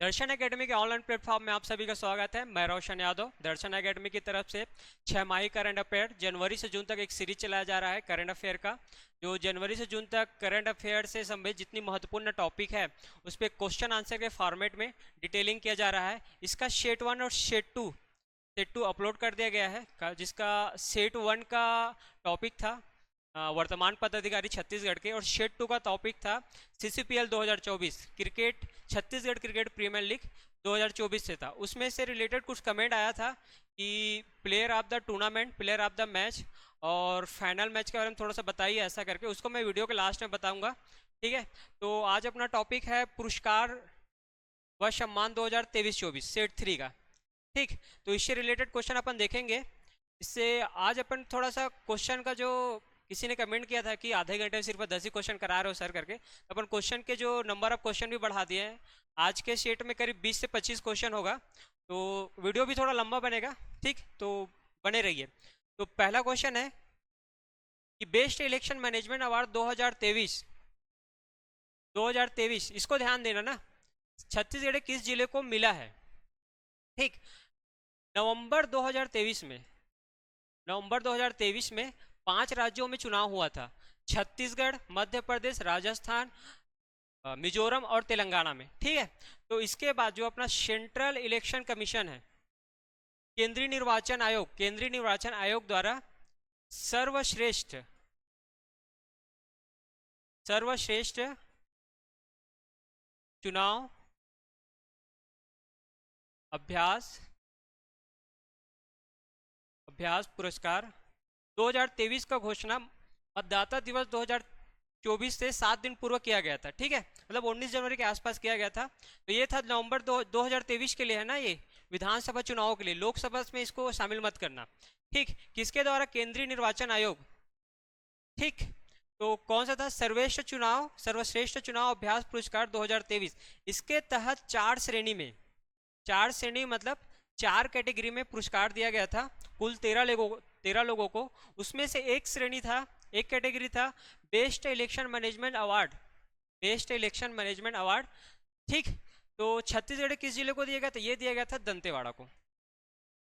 दर्शन academy के online platform में आप सभी का स्वागत है। मैं रोशन यादव दर्शन एकेडमी की तरफ से 6 माही करंट अफेयर जनवरी से जून तक एक सीरीज चलाया जा रहा है करंट अफेयर का। जो जनवरी से जून तक करंट अफेयर से संबंधित जितनी महत्वपूर्ण टॉपिक है उस पर क्वेश्चन आंसर के फॉर्मेट में डिटेलिंग किया जा रहा है। इसका शेट 1 और शेट टू अपलोड कर दिया गया है जिसका शेट 1 का टॉपिक था वर्तमान पदाधिकारी छत्तीसगढ़ के, और शेट 2 का टॉपिक था CCPL 2024 cricket, Chhattisgarh cricket premier league 2024 से था। उसमें से रिलेटेड कुछ कमेंट आया था कि player of the tournament, player of the match और फाइनल मैच के बारे में थोड़ा सा बताइए, ऐसा करके उसको मैं वीडियो के लास्ट में बताऊंगा। ठीक है, तो आज अपना टॉपिक है पुरस्कार व सम्मान 2023-24 सेट 3 का। ठीक, तो इससे रिलेटेड क्वेश्चन अपन देखेंगे। इससे आज अपन थोड़ा सा क्वेश्चन का, जो किसी ने कमेंट किया था कि आधे घंटे में सिर्फ 10 ही क्वेश्चन करा रहे हो सर करके, तो अपन क्वेश्चन के जो नंबर ऑफ क्वेश्चन भी बढ़ा दिए हैं। आज के सेट में करीब 20 से 25 क्वेश्चन होगा, तो वीडियो भी थोड़ा लंबा बनेगा। ठीक, तो बने रहिए। तो पहला क्वेश्चन है कि बेस्ट इलेक्शन मैनेजमेंट अवार्ड 2023 इसको ध्यान देना ना, छत्तीसगढ़ के किस जिले को मिला है। ठीक, नवंबर 2023 में 5 राज्यों में चुनाव हुआ था, छत्तीसगढ़, मध्य प्रदेश, राजस्थान, मिजोरम और तेलंगाना में। ठीक है, तो इसके बाद जो अपना सेंट्रल इलेक्शन कमीशन है, केंद्रीय निर्वाचन आयोग द्वारा सर्वश्रेष्ठ चुनाव अभ्यास पुरस्कार 2023 का घोषणा मतदाता दिवस 2024 से 7 दिन पूर्व किया गया था। ठीक है, मतलब 19 जनवरी के आसपास किया गया था। तो ये था नवंबर 2023 के लिए है ना, ये विधानसभा चुनाव के लिए। लोकसभा में इसको शामिल मत करना। ठीक, किसके द्वारा? केंद्रीय निर्वाचन आयोग। ठीक, तो कौन सा था? सर्वश्रेष्ठ चुनाव अभ्यास पुरस्कार 2023। इसके तहत 4 श्रेणी मतलब 4 कैटेगरी में पुरस्कार दिया गया था, कुल 13 लोगों को। उसमें से एक कैटेगरी था बेस्ट इलेक्शन मैनेजमेंट अवार्ड। ठीक, तो छत्तीसगढ़ किस जिले को दिया गया था? ये दिया गया था दंतेवाड़ा को।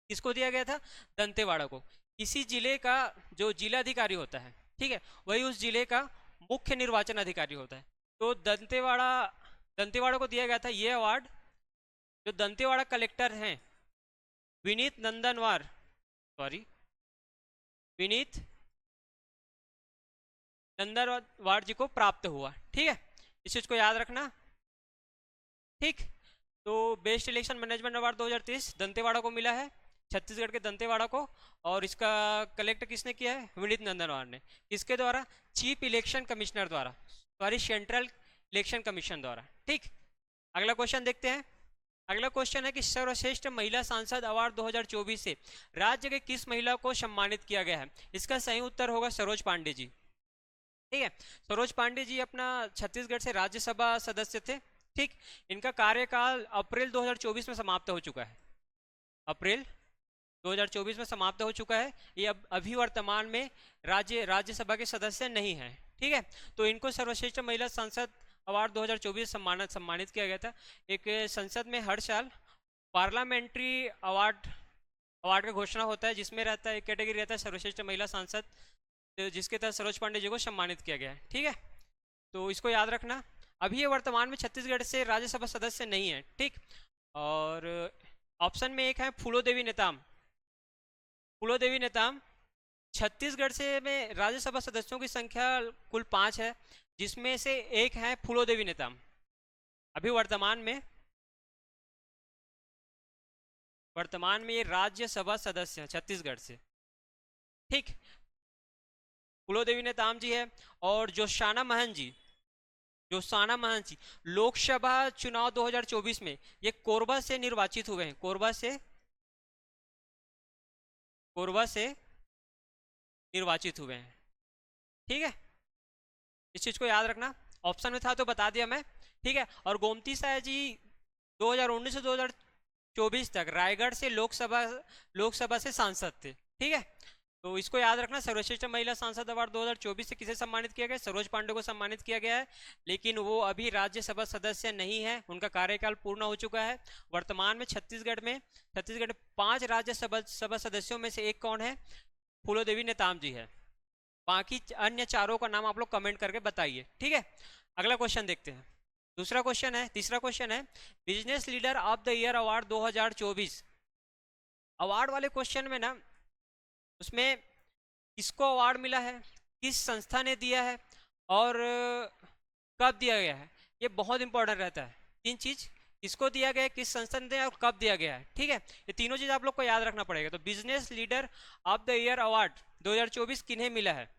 किसको दिया गया था? दंतेवाड़ा को। किसी जिले का जो जिलाधिकारी होता है, ठीक है, वही उस जिले का मुख्य निर्वाचन अधिकारी होता है। तो दंतेवाड़ा को दिया गया था ये अवार्ड। जो दंतेवाड़ा कलेक्टर हैं विनीत नंदनवार जी को प्राप्त हुआ। ठीक है, इस चीज को याद रखना। ठीक, तो best election management award 2023 Dantewada को मिला है, छत्तीसगढ़ के दंतेवाड़ा को। और इसका कलेक्ट किसने किया है? विनीत नंदनवार ने। किसके द्वारा? चीफ इलेक्शन कमिश्नर द्वारा, सॉरी सेंट्रल इलेक्शन कमीशन द्वारा। ठीक, अगला क्वेश्चन देखते हैं। अगला क्वेश्चन है कि सर्वश्रेष्ठ महिला सांसद अवार्ड 2024 से राज्य के किस महिला को सम्मानित किया गया है? इसका सही उत्तर होगा सरोज पांडे जी। ठीक है, सरोज पांडे जी अपना छत्तीसगढ़ से राज्यसभा सदस्य थे। ठीक, इनका कार्यकाल अप्रैल 2024 में समाप्त हो चुका है। अप्रैल 2024 में समाप्त हो चुका है। ये अब अभी वर्तमान में राज्यसभा के सदस्य नहीं है। ठीक है, तो इनको सर्वश्रेष्ठ महिला सांसद अवार्ड 2024 सम्मानित किया गया था। एक संसद में हर साल पार्लियामेंट्री अवार्ड का घोषणा होता है, जिसमें रहता है एक कैटेगरी रहता है सर्वश्रेष्ठ महिला सांसद, जिसके तहत सरोज पांडे जी को सम्मानित किया गया है। ठीक है, तो इसको याद रखना। अभी ये वर्तमान में छत्तीसगढ़ से राज्यसभा सदस्य नहीं है। ठीक, और ऑप्शन में एक है फूलोदेवी नेताम। छत्तीसगढ़ से में राज्यसभा सदस्यों की संख्या कुल 5 है, जिसमें से एक है फूलोदेवी नेताम। अभी वर्तमान में ये राज्यसभा सदस्य है छत्तीसगढ़ से। ठीक, फूलोदेवी नेताम जी है। और जोशाना महन जी लोकसभा चुनाव 2024 में ये कोरबा से निर्वाचित हुए हैं। कोरबा से निर्वाचित हुए हैं। ठीक है, इस चीज को याद रखना। ऑप्शन में था तो बता दिया मैं। ठीक है, और गोमती साय जी 2019 से 2024 तक रायगढ़ से लोकसभा से सांसद थे। ठीक है, तो इसको याद रखना, सर्वश्रेष्ठ महिला सांसद अवार्ड 2024 से किसे सम्मानित किया गया? सरोज पांडे को सम्मानित किया गया है, लेकिन वो अभी राज्यसभा सदस्य नहीं है, उनका कार्यकाल पूर्ण हो चुका है। वर्तमान में छत्तीसगढ़ 5 राज्यसभा सदस्यों में से एक कौन है? फूलोदेवी नेताम जी है। बाकी अन्य चारों का नाम आप लोग कमेंट करके बताइए, ठीक है। अगला क्वेश्चन देखते हैं। तीसरा क्वेश्चन है business leader of the year award 2024। Award वाले क्वेश्चन में ना, उसमें किसको अवार्ड मिला है, किस संस्था ने दिया है, और कब दिया गया है, ये बहुत इंपॉर्टेंट रहता है। 3 चीज, किसको दिया गया है, किस संस्था ने दिया और कब दिया गया है, ठीक है। ये तीनों चीज आप लोग को याद रखना पड़ेगा। तो business leader of the year award 2024 किन्हें मिला है?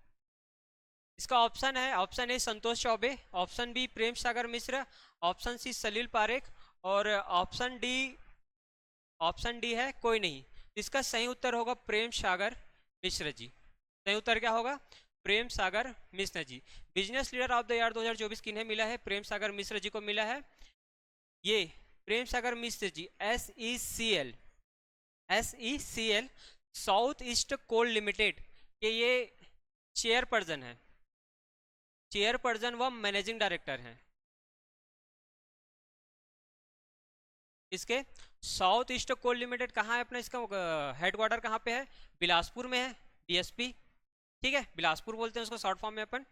इसका ऑप्शन है, option A Santosh Choubey, option B Prem Sagar Mishra, option C Salil Parekh, और ऑप्शन डी है कोई नहीं। इसका सही उत्तर होगा प्रेम सागर मिश्र जी। सही उत्तर क्या होगा? Prem Sagar Mishra ji. Business leader of the year 2024 किन्हें मिला है? प्रेम सागर मिश्र जी को मिला है। ये प्रेम सागर मिश्र जी SECL साउथ ईस्ट कोल लिमिटेड के ये चेयरपर्सन व मैनेजिंग डायरेक्टर हैं। इसके साउथ ईस्ट कोल लिमिटेड कहाँ है अपना? इसका हेडक्वार्टर कहाँ पे है? बिलासपुर में है, DSP, ठीक है। बिलासपुर बोलते हैं उसको शॉर्ट फॉर्म में अपन।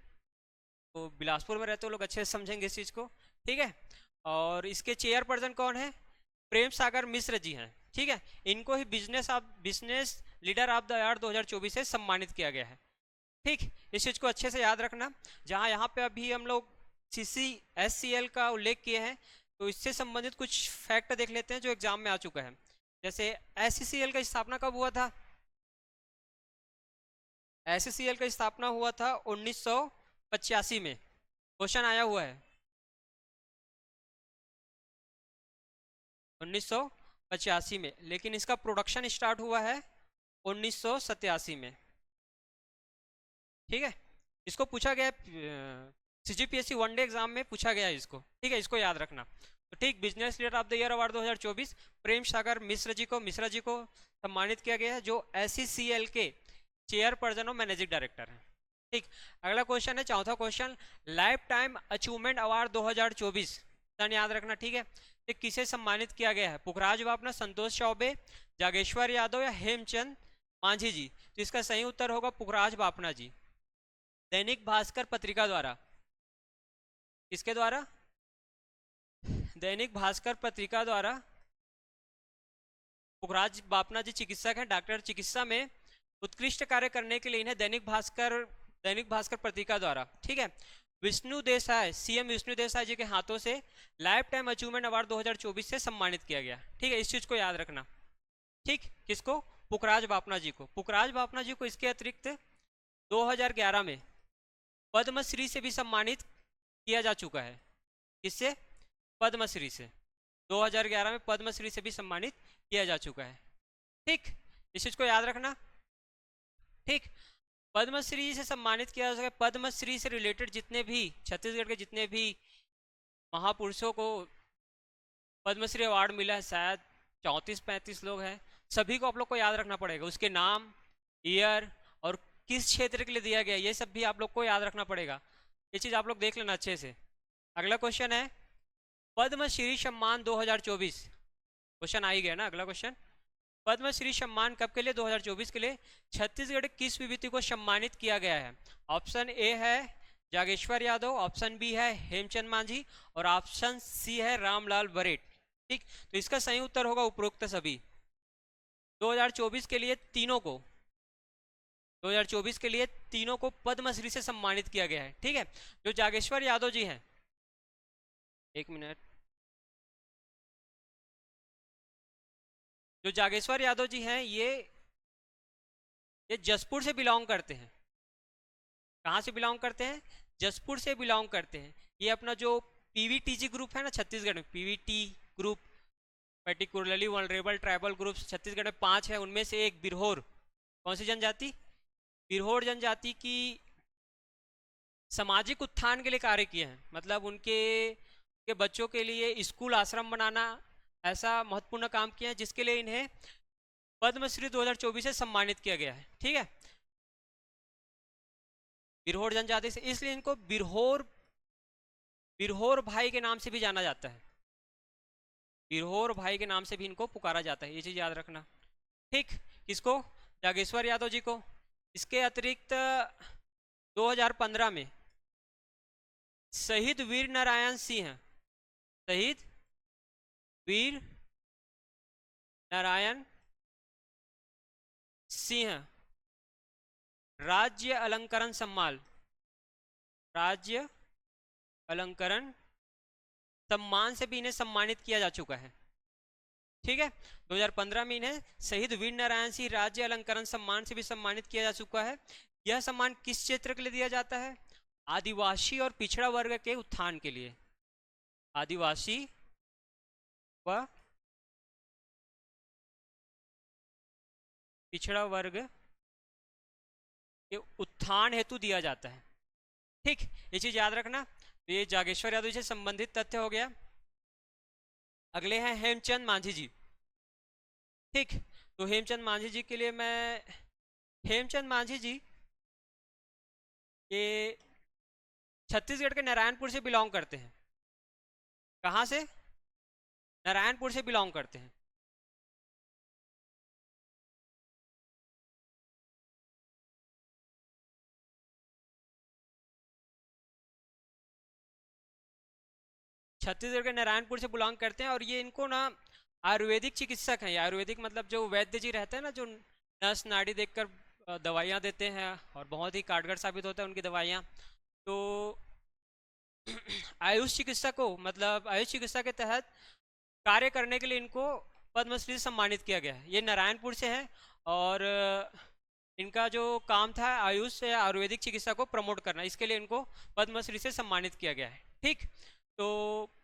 तो बिलासपुर में रहते हो लोग अच्छे से समझेंगे इस चीज़ को, ठीक है। और इसके चेयरपर्सन कौन है? प्रेम सागर मिश्र जी हैं, ठीक है। इनको ही business leader of the year 2024 से सम्मानित किया गया है, ठीक। इस चीज़ को अच्छे से याद रखना। जहाँ यहाँ पे अभी हम लोग SCL का उल्लेख किए हैं, तो इससे संबंधित कुछ फैक्ट देख लेते हैं जो एग्जाम में आ चुका है। जैसे SCL का स्थापना कब हुआ था? SCL का स्थापना हुआ था 1985 में। क्वेश्चन आया हुआ है 1985 में, लेकिन इसका प्रोडक्शन स्टार्ट हुआ है 1987 में, ठीक है। इसको पूछा गया CGPSC वनडे एग्जाम में पूछा गया है इसको, ठीक है। इसको याद रखना। तो ठीक, business leader of the year award 2024 Prem Sagar Mishra ji को सम्मानित किया गया है, जो SCL के चेयरपर्सन और मैनेजिंग डायरेक्टर हैं, ठीक। अगला क्वेश्चन है, चौथा question, life time achievement award 2024 याद रखना, ठीक है। ये किसे सम्मानित किया गया है? पुखराज बापना, संतोष चौबे, जागेश्वर यादव या हेमचंद मांझी जी। तो इसका सही उत्तर होगा पुखराज बापना जी। दैनिक भास्कर पत्रिका द्वारा, किसके द्वारा? दैनिक भास्कर पत्रिका द्वारा पुखराज बापना जी चिकित्सक हैं, डॉक्टर चिकित्सा में उत्कृष्ट कार्य करने के लिए इन्हें दैनिक भास्कर पत्रिका द्वारा, ठीक है, विष्णु देसाई, CM विष्णु देसाई जी के हाथों से लाइफ टाइम अचीवमेंट अवार्ड 2024 से सम्मानित किया गया, ठीक है। इस चीज को याद रखना, ठीक। किसको? पुखराज बापना जी को। पुखराज बापना जी को इसके अतिरिक्त 2011 में पद्मश्री से भी सम्मानित किया जा चुका है। किससे? पद्मश्री से। 2011 में पद्मश्री से भी सम्मानित किया जा चुका है, ठीक। इस चीज को याद रखना, ठीक। पद्मश्री से सम्मानित किया जा सके। पद्मश्री से रिलेटेड जितने भी छत्तीसगढ़ के जितने भी महापुरुषों को पद्मश्री अवार्ड मिला है, शायद 34-35 लोग हैं, सभी को आप लोग को याद रखना पड़ेगा। उसके नाम, ईयर और किस क्षेत्र के लिए दिया गया, ये सब भी आप लोग को याद रखना पड़ेगा। ये चीज़ आप लोग देख लेना अच्छे से। अगला क्वेश्चन है पद्मश्री सम्मान 2024। क्वेश्चन आ ही गया ना अगला क्वेश्चन। पद्मश्री सम्मान कब के लिए? 2024 के लिए। छत्तीसगढ़ किस विभूति को सम्मानित किया गया है? ऑप्शन ए है जागेश्वर यादव, ऑप्शन बी है हेमचंद मांझी और ऑप्शन सी है रामलाल बरेट, ठीक। तो इसका सही उत्तर होगा उपरोक्त सभी। 2024 के लिए तीनों को पद्मश्री से सम्मानित किया गया है, ठीक है। जो जागेश्वर यादव जी हैं, एक मिनट, जो जागेश्वर यादव जी हैं ये जसपुर से बिलोंग करते हैं। कहाँ से बिलोंग करते हैं? जसपुर से बिलोंग करते हैं। ये अपना जो PVTG ग्रुप है ना छत्तीसगढ़ में, PVT group, particularly vulnerable tribal groups Chhattisgarh में 5 है, उनमें से एक बिरहोर, कौन सी जनजाति? बिरहोर जनजाति की सामाजिक उत्थान के लिए कार्य किए हैं। मतलब उनके बच्चों के लिए स्कूल आश्रम बनाना, ऐसा महत्वपूर्ण काम किया है जिसके लिए इन्हें पद्मश्री 2024 से सम्मानित किया गया है, ठीक है। बिरहोर जनजाति से, इसलिए इनको बिरहोर बिरहोर भाई के नाम से भी जाना जाता है। बिरहोर भाई के नाम से भी इनको पुकारा जाता है, ये चीज याद रखना। ठीक, किसको? जागेश्वर यादव जी को। इसके अतिरिक्त 2015 में शहीद वीर नारायण सिंह, शहीद वीर नारायण सिंह राज्य अलंकरण सम्मान, राज्य अलंकरण सम्मान से भी इन्हें सम्मानित किया जा चुका है। ठीक है, 2015 में इन्हें शहीद वीर नारायण सिंह राज्य अलंकरण सम्मान से भी सम्मानित किया जा चुका है। यह सम्मान किस क्षेत्र के लिए दिया जाता है? आदिवासी और पिछड़ा वर्ग के उत्थान के लिए। आदिवासी व पिछड़ा वर्ग के उत्थान हेतु दिया जाता है। ठीक, ये चीज याद रखना। तो ये जागेश्वर यादव से संबंधित तथ्य हो गया। अगले हैं हेमचंद मांझी जी। ठीक, तो हेमचंद मांझी जी के लिए मैं, हेमचंद मांझी जी ये छत्तीसगढ़ के नारायणपुर से बिलोंग करते हैं। कहाँ से? नारायणपुर से बिलोंग करते हैं। छत्तीसगढ़ के नारायणपुर से बिलोंग करते हैं, और ये इनको ना आयुर्वेदिक चिकित्सक हैं। आयुर्वेदिक मतलब जो वैद्य जी रहते हैं ना, जो नस नाड़ी देखकर दवाइयाँ देते हैं और बहुत ही कारगर साबित होता है उनकी दवाइयाँ। तो आयुष चिकित्सा को, मतलब आयुष चिकित्सा के तहत कार्य करने के लिए इनको पद्मश्री से सम्मानित किया गया है। ये नारायणपुर से है, और इनका जो काम था आयुष या आयुर्वेदिक चिकित्सा को प्रमोट करना, इसके लिए इनको पद्मश्री से सम्मानित किया गया है। ठीक, तो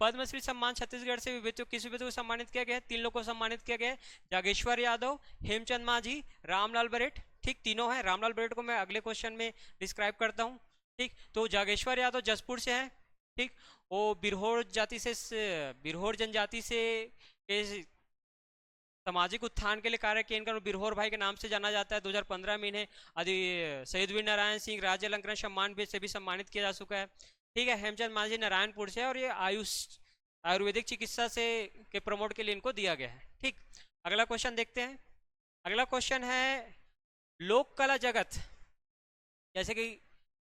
पद्मश्री सम्मान छत्तीसगढ़ से किस विभूति को सम्मानित किया गया है? 3 लोगों को सम्मानित किया गया है, जागेश्वर यादव, हेमचंद मांझी, रामलाल बरेठ। ठीक, तीनों हैं। रामलाल बरेठ को मैं अगले क्वेश्चन में डिस्क्राइब करता हूँ। ठीक, तो जागेश्वर यादव जसपुर से है। ठीक, वो बिरहोर जाति से, बिरहोर जनजाति से सामाजिक उत्थान के लिए कार्य किए। इनका बिरहोर भाई के नाम से जाना जाता है। 2015 में इन्हें शहीद वीर नारायण सिंह राज्य अलंकरण सम्मान से भी सम्मानित किया जा चुका है। ठीक है, हेमचंद मांझी नारायणपुर से, और ये आयुर्वेदिक चिकित्सा से के प्रमोट के लिए इनको दिया गया है। ठीक, अगला क्वेश्चन देखते हैं। अगला क्वेश्चन है लोक कला जगत जैसे कि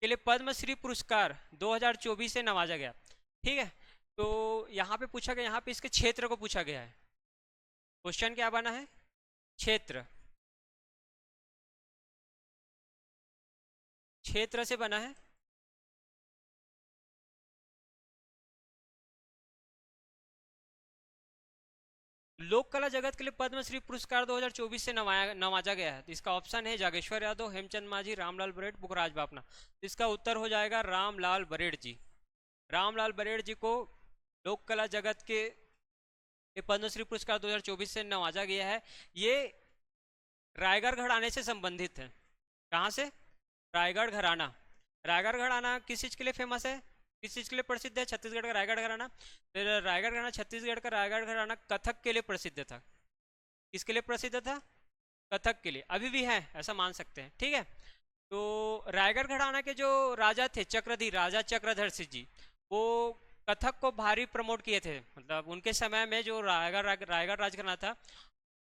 के लिए पद्मश्री पुरस्कार 2024 से नवाजा गया। ठीक है, तो यहाँ पे पूछा गया, यहाँ पे इसके क्षेत्र को पूछा गया है। क्वेश्चन क्या बना है? क्षेत्र, क्षेत्र से बना है। लोक कला जगत के लिए पद्मश्री पुरस्कार 2024 से नवाजा गया है। तो इसका ऑप्शन है जागेश्वर यादव, हेमचंद मांझी, रामलाल बरेठ, पुखराज बापना। तो इसका उत्तर हो जाएगा रामलाल बरेठ जी। रामलाल बरेठ जी को लोक कला जगत के पद्मश्री पुरस्कार 2024 से नवाजा गया है। ये रायगढ़ घराने से संबंधित है। कहाँ से? रायगढ़ घराना। रायगढ़ घराना किस चीज के लिए फेमस है, किस चीज के लिए प्रसिद्ध है? छत्तीसगढ़ का रायगढ़ घराना। रायगढ़ घराना, छत्तीसगढ़ का रायगढ़ घराना कथक के लिए प्रसिद्ध था। किसके लिए प्रसिद्ध था? कथक के लिए। अभी भी है, ऐसा मान सकते हैं। ठीक है, तो रायगढ़ घराना के जो राजा थे, चक्रधीर राजा चक्रधर सिंह जी, वो कथक को भारी प्रमोट किए थे। मतलब उनके समय में जो रायगढ़ राजघराना था,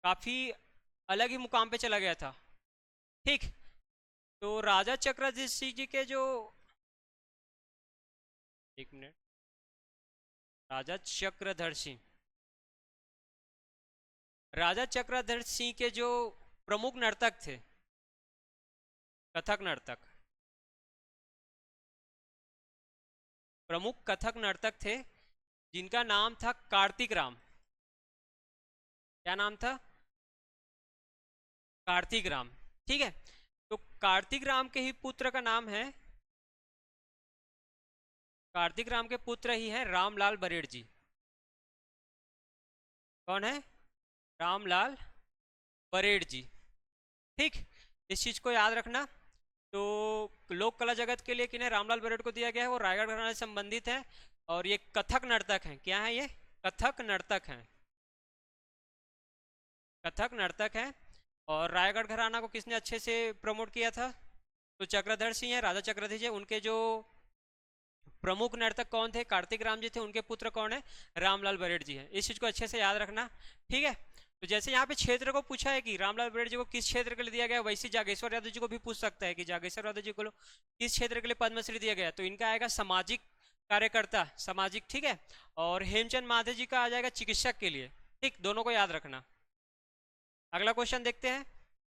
काफी अलग ही मुकाम पे चला गया था। ठीक, तो राजा चक्रधर सिंह जी के जो, एक मिनट, राजा चक्रधर सिंह, राजा चक्रधर सिंह के जो प्रमुख नर्तक थे, कथक नर्तक, प्रमुख कथक नर्तक थे, जिनका नाम था कार्तिक राम। क्या नाम था? कार्तिक राम। ठीक है, तो कार्तिक राम के ही पुत्र का नाम है, कार्तिक राम के पुत्र ही है रामलाल बरेठ जी। कौन है? रामलाल बरेठ जी। ठीक, इस चीज को याद रखना। तो लोक कला जगत के लिए किन्हें रामलाल बरेठ को दिया गया है? वो रायगढ़ घराने से संबंधित है, और ये कथक नर्तक हैं। क्या है ये? कथक नर्तक हैं, कथक नर्तक हैं। और रायगढ़ घराना को किसने अच्छे से प्रमोट किया था? तो चक्रधर सिंह है, राजा चक्रधर जी, उनके जो प्रमुख नर्तक कौन थे? कार्तिक राम जी थे। उनके पुत्र कौन है? रामलाल बरेड़ जी हैं। इस चीज को अच्छे से याद रखना, ठीक है। तो जैसे यहाँ पे क्षेत्र को पूछा है कि रामलाल बरेड़ जी को किस क्षेत्र के लिए दिया गया, वैसे जागेश्वर यादव जी को भी पूछ सकता है कि जागेश्वर यादव जी को किस क्षेत्र के लिए पद्मश्री दिया गया। तो इनका आएगा सामाजिक कार्यकर्ता, सामाजिक, ठीक है। और हेमचंद मांझी जी का आ जाएगा चिकित्सक के लिए, ठीक। दोनों को याद रखना। अगला क्वेश्चन देखते हैं।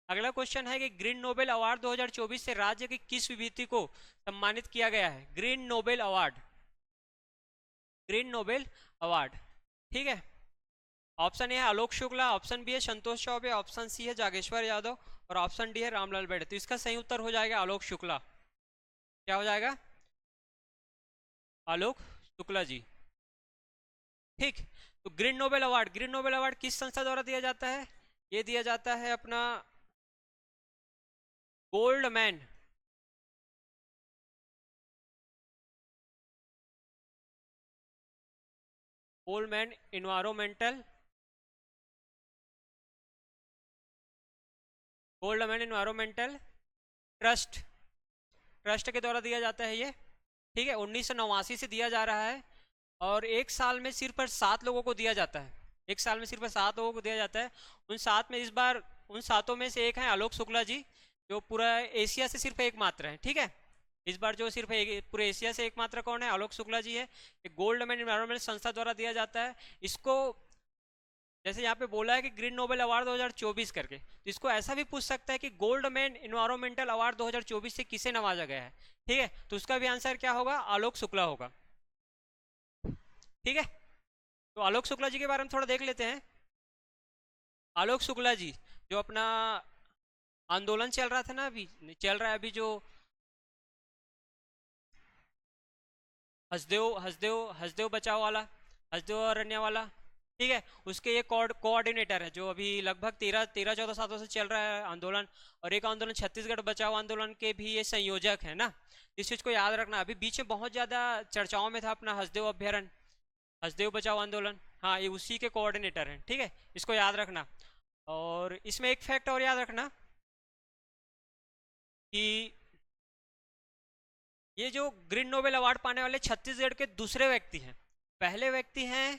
अगला क्वेश्चन है कि ग्रीन नोबेल अवार्ड 2024 से राज्य की किस विभूति को सम्मानित किया गया है? Green Nobel award, green Nobel award, ठीक है। ऑप्शन ए है आलोक शुक्ला, ऑप्शन बी है संतोष चौबे, ऑप्शन सी है जागेश्वर यादव और ऑप्शन डी है रामलाल बरेड़। तो इसका सही उत्तर हो जाएगा आलोक शुक्ला। क्या हो जाएगा? आलोक शुक्ला जी, ठीक। तो green Nobel award, green Nobel award किस संस्था द्वारा दिया जाता है? ये दिया जाता है अपना gold man, gold man environmental, gold man environmental trust, trust के द्वारा दिया जाता है ये, ठीक है। 1989 से दिया जा रहा है और एक साल में सिर्फ पर 7 लोगों को दिया जाता है। एक साल में सिर्फ 7 लोगों को दिया जाता है। उन 7 में इस बार, उन 7 में से एक है आलोक शुक्ला जी, जो पूरा एशिया से सिर्फ एक मात्र है, ठीक है। इस बार जो सिर्फ पूरे एशिया से एकमात्र कौन है? आलोक शुक्ला जी है। गोल्ड मैन इन्वायरमेंट संस्था द्वारा दिया जाता है इसको। जैसे यहाँ पे बोला है कि ग्रीन नोबेल अवार्ड 2024 करके, तो इसको ऐसा भी पूछ सकता है कि गोल्ड मैन इन्वायरमेंटल अवार्ड 2024 से किसे नवाजा गया है, ठीक है। तो उसका भी आंसर क्या होगा? आलोक शुक्ला होगा, ठीक है। तो आलोक शुक्ला जी के बारे में थोड़ा देख लेते हैं। आलोक शुक्ला जी जो अपना आंदोलन चल रहा था ना, अभी चल रहा है अभी, जो हसदेव हसदेव हसदेव बचाओ वाला, हसदेव अरण्य वाला, ठीक है। उसके ये कोऑर्डिनेटर है, जो अभी लगभग 13-14 सालों से चल रहा है आंदोलन। और एक आंदोलन छत्तीसगढ़ बचाओ आंदोलन के भी ये संयोजक है ना। इस चीज को याद रखना। अभी बीच में बहुत ज्यादा चर्चाओं में था अपना हसदेव अभ्यारण्य, हसदेव बचाओ आंदोलन, हाँ, ये उसी के कोऑर्डिनेटर हैं, ठीक है। इसको याद रखना। और इसमें एक फैक्ट और याद रखना कि ये जो ग्रीन नोबेल अवार्ड पाने वाले छत्तीसगढ़ के दूसरे व्यक्ति हैं। पहले व्यक्ति हैं,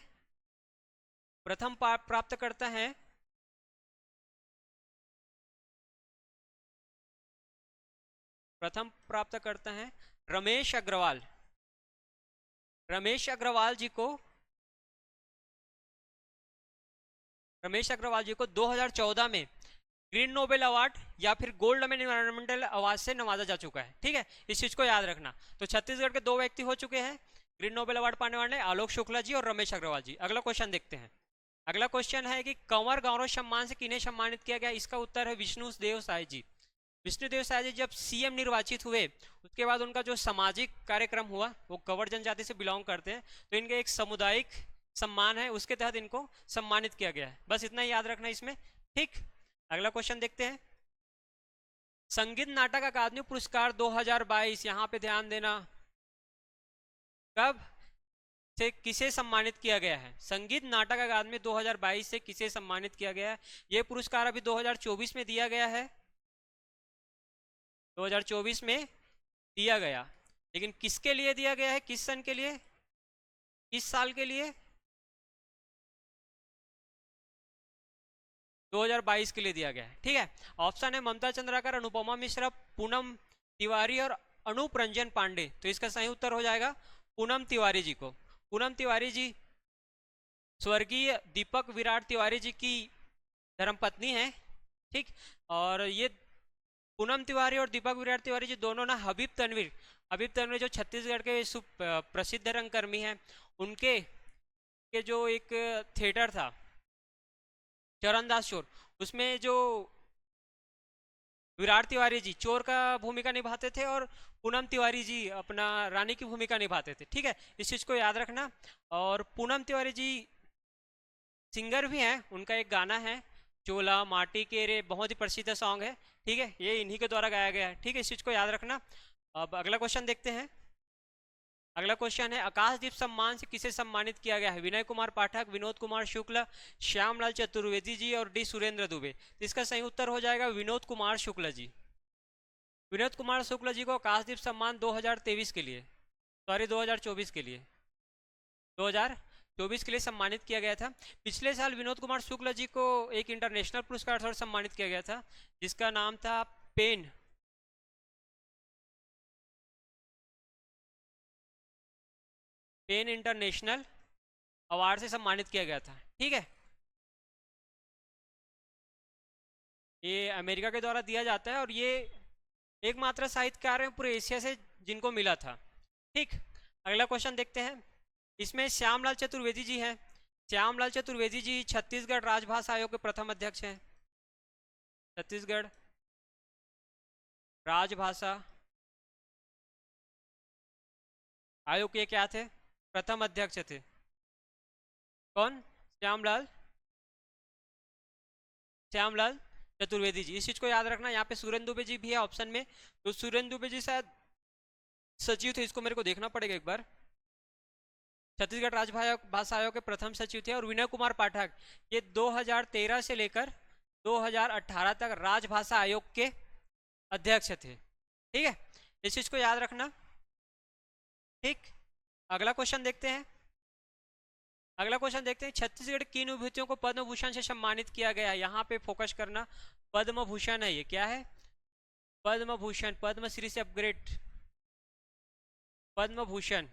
प्रथम प्राप्त करता है प्रथम प्राप्त करता है रमेश अग्रवाल। रमेश अग्रवाल जी को, रमेश अग्रवाल जी को 2014 में ग्रीन नोबेल अवार्ड या फिर गोल्ड मैन एनवायरमेंटल अवार्ड से नवाजा जा चुका है, ठीक है। इस चीज को याद रखना। तो छत्तीसगढ़ के 2 व्यक्ति हो चुके हैं ग्रीन नोबेल अवार्ड पाने वाले, आलोक शुक्ला जी और रमेश अग्रवाल जी। अगला क्वेश्चन देखते हैं। अगला क्वेश्चन है कि कंवर गौरव सम्मान से किन्हें सम्मानित किया गया? इसका उत्तर है विष्णुदेव साय जी। विष्णुदेव साय जी जब सीएम निर्वाचित हुए, उसके बाद उनका जो सामाजिक कार्यक्रम हुआ, वो कंवर जनजाति से बिलोंग करते हैं, तो इनके एक सामुदायिक सम्मान है, उसके तहत इनको सम्मानित किया गया है। बस इतना ही याद रखना इसमें, ठीक। अगला क्वेश्चन देखते हैं। संगीत नाटक अकादमी पुरस्कार 2022, यहाँ पे ध्यान देना, कब से किसे सम्मानित किया गया है? संगीत नाटक अकादमी 2022 से किसे सम्मानित किया गया है? ये पुरस्कार अभी 2024 में दिया गया है, 2024 में दिया गया, लेकिन किसके लिए दिया गया है? किस सन के लिए, किस साल के लिए? 2022 के लिए दिया गया है, ठीक है। ऑप्शन है ममता चंद्राकर, अनुपमा मिश्रा, पूनम तिवारी और अनूप रंजन पांडे। तो इसका सही उत्तर हो जाएगा पूनम तिवारी जी को। पूनम तिवारी जी स्वर्गीय दीपक विराट तिवारी जी की धर्मपत्नी है, ठीक। और ये पूनम तिवारी और दीपक विराट तिवारी जी दोनों ना हबीब तनवीर जो छत्तीसगढ़ के प्रसिद्ध रंगकर्मी हैं, उनके के जो एक थिएटर था चरणदास चोर, उसमें जो विराट तिवारी जी चोर का भूमिका निभाते थे और पूनम तिवारी जी अपना रानी की भूमिका निभाते थे, ठीक है। इस चीज को याद रखना। और पूनम तिवारी जी सिंगर भी हैं, उनका एक गाना है चोला माटी के रे, बहुत ही प्रसिद्ध सॉन्ग है, ठीक है। ये इन्हीं के द्वारा गाया गया है, ठीक है। इस चीज को याद रखना। अब अगला क्वेश्चन देखते हैं। अगला क्वेश्चन है आकाशदीप सम्मान से किसे सम्मानित किया गया है? विनय कुमार पाठक, विनोद कुमार शुक्ल, श्यामलाल चतुर्वेदी जी और डी सुरेंद्र दुबे। इसका सही उत्तर हो जाएगा विनोद कुमार शुक्ल जी। विनोद कुमार शुक्ल जी को आकाशदीप सम्मान 2023 के लिए, सॉरी 2024 के लिए, 2024 के लिए सम्मानित किया गया था। पिछले साल विनोद कुमार शुक्ल जी को एक इंटरनेशनल पुरस्कार से सम्मानित किया गया था जिसका नाम था पेन इंटरनेशनल अवार्ड से सम्मानित किया गया था। ठीक है, ये अमेरिका के द्वारा दिया जाता है और ये एकमात्र साहित्यकार है पूरे एशिया से जिनको मिला था। ठीक, अगला क्वेश्चन देखते हैं। इसमें श्यामलाल चतुर्वेदी जी हैं। श्यामलाल चतुर्वेदी जी छत्तीसगढ़ राजभाषा आयोग के प्रथम अध्यक्ष हैं। छत्तीसगढ़ राजभाषा आयोग के क्या थे? प्रथम अध्यक्ष थे। कौन? श्यामलाल चतुर्वेदी जी। इस चीज को याद रखना। यहाँ पे सुरेंद्र दुबे जी भी है ऑप्शन में, तो सुरेंद्र दुबे जी शायद सचिव थे, इसको मेरे को देखना पड़ेगा एक बार। छत्तीसगढ़ राजभाषा आयोग के प्रथम सचिव थे। और विनय कुमार पाठक ये 2013 से लेकर 2018 तक राजभाषा आयोग के अध्यक्ष थे। ठीक है, इस चीज को याद रखना। ठीक, अगला क्वेश्चन देखते हैं। छत्तीसगढ़ किन विभूतियों को पद्म भूषण से सम्मानित किया गया है? यहाँ पे फोकस करना। पद्म भूषण है, ये क्या है? पद्म भूषण, पद्मश्री से अपग्रेड, पद्म भूषण।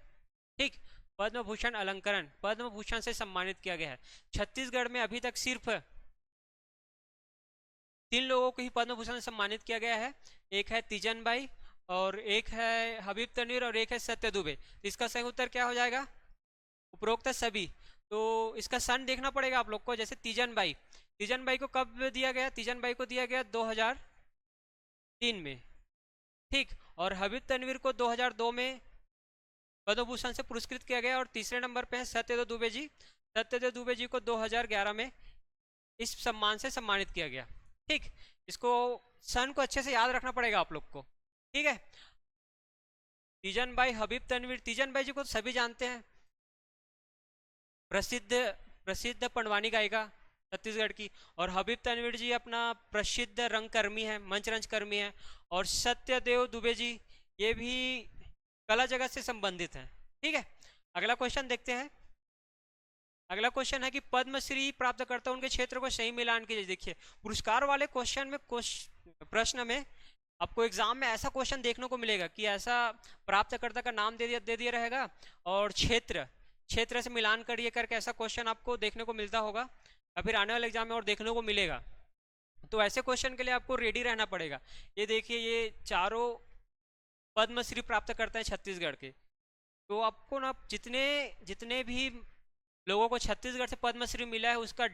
ठीक, पद्म भूषण अलंकरण, पद्म भूषण से सम्मानित किया गया है। छत्तीसगढ़ में अभी तक सिर्फ 3 लोगों को ही पद्म भूषण से सम्मानित किया गया है। एक है तीजन बाई, और एक है हबीब तनवीर, और एक है सत्य दुबे। तो इसका सही उत्तर क्या हो जाएगा? उपरोक्त सभी। तो इसका सन देखना पड़ेगा आप लोग को। जैसे तीजन बाई को कब दिया गया? तीजन बाई को दिया गया 2003 में। ठीक, और हबीब तनवीर को 2002 में पद्म भूषण से पुरस्कृत किया गया। और तीसरे नंबर पे है सत्यदेव दुबे जी। सत्यदेव दुबे जी को 2011 में इस सम्मान से सम्मानित किया गया। ठीक, इसको सन को अच्छे से याद रखना पड़ेगा आप लोग को। ठीक है, तीजन बाई, हबीब तनवीर। तीजन बाई जी को तो सभी जानते हैं, प्रसिद्ध पंडवानी गायिका छत्तीसगढ़ की। और हबीब तनवीर जी अपना प्रसिद्ध रंगकर्मी है, मंच रंगकर्मी है। और सत्यदेव दुबे जी ये भी कला जगत से संबंधित हैं। ठीक है, अगला क्वेश्चन देखते हैं। अगला क्वेश्चन है कि पद्मश्री प्राप्तकर्ताओं के क्षेत्र को सही मिलान कीजिए। देखिए, पुरस्कार वाले क्वेश्चन में प्रश्न में आपको एग्जाम में ऐसा क्वेश्चन देखने को मिलेगा कि ऐसा प्राप्तकर्ता का नाम दे दिया रहेगा और क्षेत्र से मिलान करिए करके ऐसा क्वेश्चन आपको देखने को मिलता होगा, या फिर आने वाले एग्जाम में और देखने को मिलेगा। तो ऐसे क्वेश्चन के लिए आपको रेडी रहना पड़ेगा। ये देखिए, ये चारों पद्मश्री प्राप्त करते हैं छत्तीसगढ़ के। तो आपको ना जितने भी लोगों को छत्तीसगढ़ से पद्मश्री मिला है उसका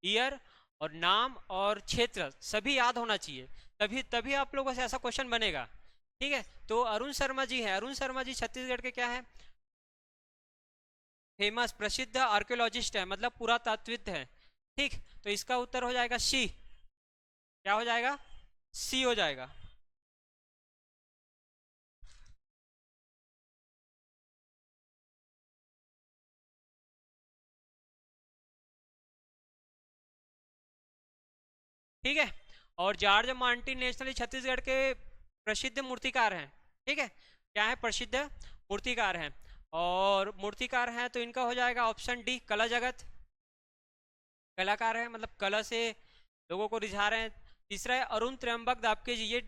ईयर और नाम और क्षेत्र सभी याद होना चाहिए, तभी आप लोगों से ऐसा क्वेश्चन बनेगा। ठीक है, तो अरुण शर्मा जी है। अरुण शर्मा जी छत्तीसगढ़ के क्या है? फेमस प्रसिद्ध आर्कियोलॉजिस्ट है, मतलब पुरातत्वविद है। ठीक, तो इसका उत्तर हो जाएगा सी। क्या हो जाएगा? सी हो जाएगा। ठीक है, और जॉर्ज मार्टिन नेशनल छत्तीसगढ़ के प्रसिद्ध मूर्तिकार हैं। ठीक है, क्या है? प्रसिद्ध मूर्तिकार हैं। और मूर्तिकार हैं तो इनका हो जाएगा ऑप्शन डी, कला जगत। कलाकार है, मतलब कला से लोगों को रिझा रहे हैं। तीसरा है अरुण त्र्यंबक दाबके जी, ये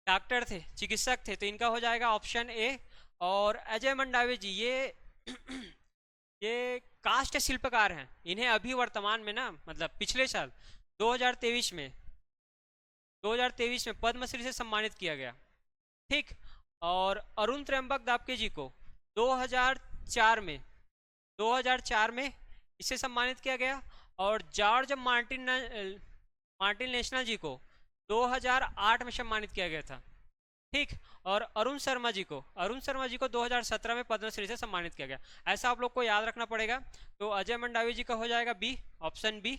डॉक्टर थे, चिकित्सक थे, तो इनका हो जाएगा ऑप्शन ए। और अजय मंडावी जी ये काष्ठ शिल्पकार हैं। इन्हें अभी वर्तमान में ना, मतलब पिछले साल 2023 में पद्मश्री से सम्मानित किया गया। ठीक, और अरुण त्र्यंबक दाबके जी को 2004 में इससे सम्मानित किया गया। और जॉर्ज मार्टिन नेशनल जी को 2008 में सम्मानित किया गया था। ठीक, और अरुण शर्मा जी को 2017 में पद्मश्री से सम्मानित किया गया। ऐसा आप लोग को याद रखना पड़ेगा। तो अजय मंडावी जी का हो जाएगा बी, ऑप्शन बी,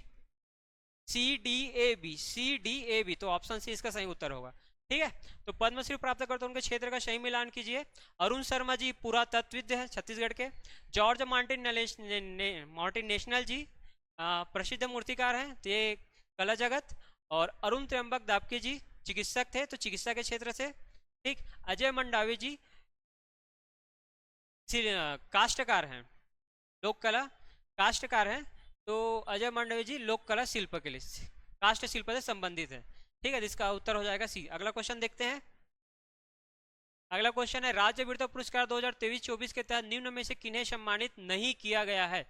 CDAB। तो ऑप्शन सी इसका सही उत्तर होगा। ठीक है, तो पद्मश्री प्राप्त करते उनके क्षेत्र का सही मिलान कीजिए। अरुण शर्मा जी पुरातत्वविद है छत्तीसगढ़ के। जॉर्ज मार्टिन नेशनल जी प्रसिद्ध मूर्तिकार हैं, तो ये कला जगत। और अरुण त्र्यंबक दाबके जी चिकित्सक थे तो चिकित्सा के क्षेत्र से। ठीक, अजय मंडावी जी काष्टकार हैं, लोक कला काष्टकार हैं, तो अजय मंडावी जी लोक कला शिल्प के लिए काष्ट शिल्प से संबंधित है। ठीक है, जिसका उत्तर हो जाएगा सी। अगला क्वेश्चन देखते हैं। अगला क्वेश्चन है, राज्य वीरता पुरस्कार 2023-24 के तहत निम्न में से किन्हें सम्मानित नहीं किया गया है?